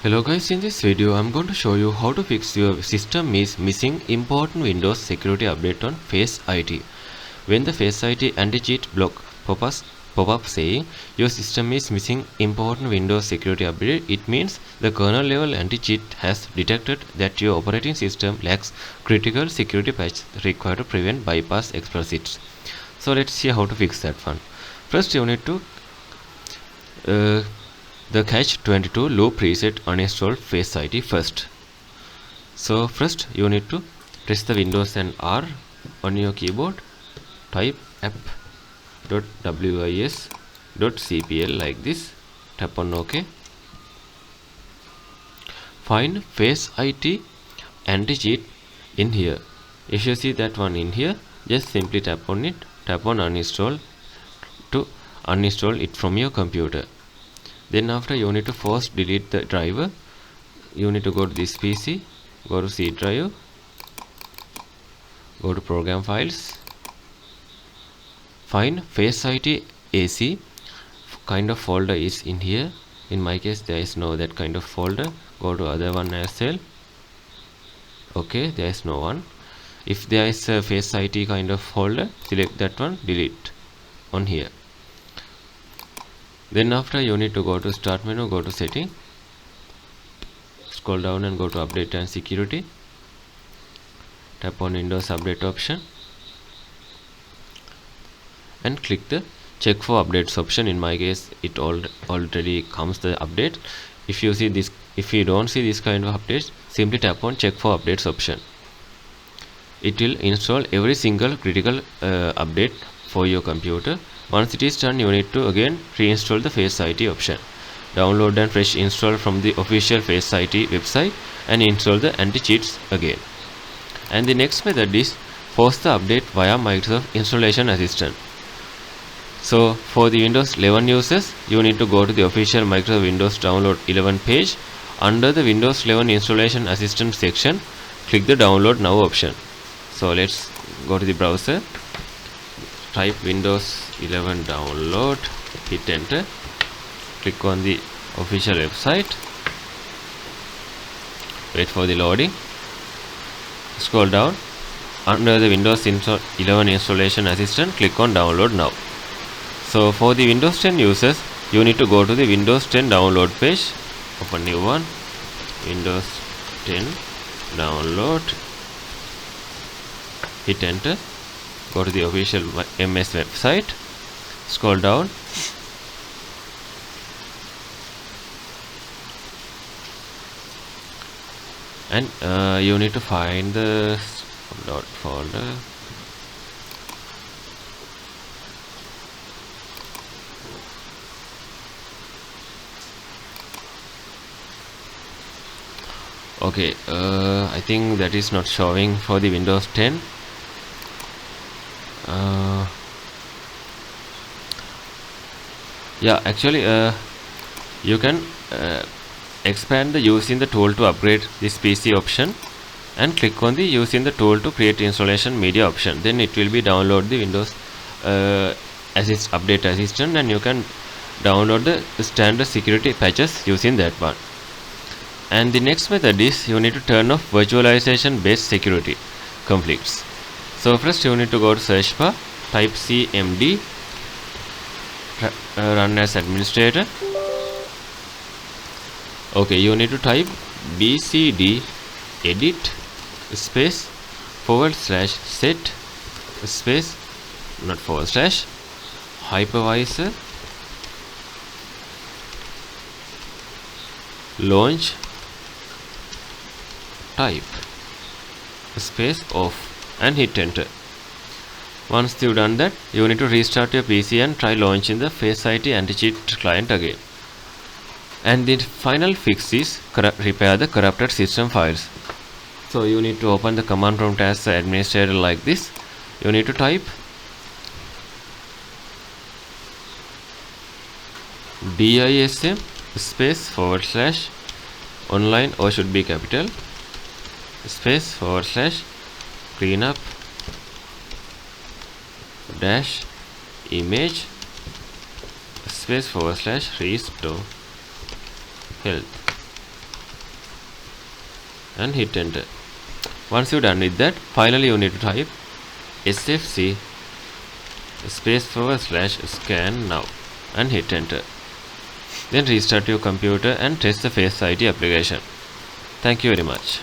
Hello guys, in this video I'm going to show you how to fix your system is missing important Windows security update on FACEIT. When the FACEIT Anti-Cheat block pop-up saying your system is missing important Windows security update, it means the kernel level anti-cheat has detected that your operating system lacks critical security patches required to prevent bypass exploits. So let's see how to fix that one. First you need to the catch-22 loop reset uninstall FACEIT first. So first you need to press the Windows and R on your keyboard, type app.wis.cpl like this, tap on OK. Find FACEIT Anti-Cheat in here. If you see that one in here, just simply tap on it, tap on uninstall to uninstall it from your computer. Then after you need to first delete the driver. You need to go to this PC, go to C drive, go to program files, find FACEIT AC kind of folder is in here. In my case there is no that kind of folder. Go to other one as well. Okay, there is no one. If there is a FACEIT kind of folder, select that one, delete on here. Then after you need to go to start menu, go to setting, scroll down and go to update and security, tap on Windows update option and click the check for updates option. In my case it already comes the update. If you see this, if you don't see this kind of updates, simply tap on check for updates option. It will install every single critical update for your computer. Once it is done, you need to again reinstall the FACEIT option. Download and fresh install from the official FACEIT website and install the anti-cheats again. And the next method is force the update via Microsoft Installation Assistant. So for the Windows 11 users, you need to go to the official Microsoft Windows Download 11 page. Under the Windows 11 Installation Assistant section, click the download now option. So let's go to the browser, type Windows 11 download, hit enter, click on the official website, wait for the loading, scroll down, under the Windows 11 Installation Assistant, click on download now. So for the Windows 10 users, you need to go to the Windows 10 download page, open new one, Windows 10 download, hit enter, go to the official MS website, scroll down, and you need to find the download folder. Okay, I think that is not showing for the Windows 10. Yeah, actually you can expand the using the tool to upgrade this PC option and click on the using the tool to create installation media option. Then it will be download the Windows update assistant and you can download the standard security patches using that one. And the next method is you need to turn off virtualization based security conflicts. So first you need to go to search bar, type cmd, run as administrator. Okay, you need to type bcd edit space /set space not / hypervisor launch type space off and hit enter. Once you've done that, you need to restart your PC and try launching the FACEIT Anti-Cheat client again. And the final fix is repair the corrupted system files. So you need to open the command prompt as the administrator like this. You need to type dism space / online, or should be capital, space / cleanup dash image space / restore health. and hit enter. Once you're done with that, finally you need to type sfc /scan now and hit enter. Then restart your computer and test the FACEIT application. Thank you very much.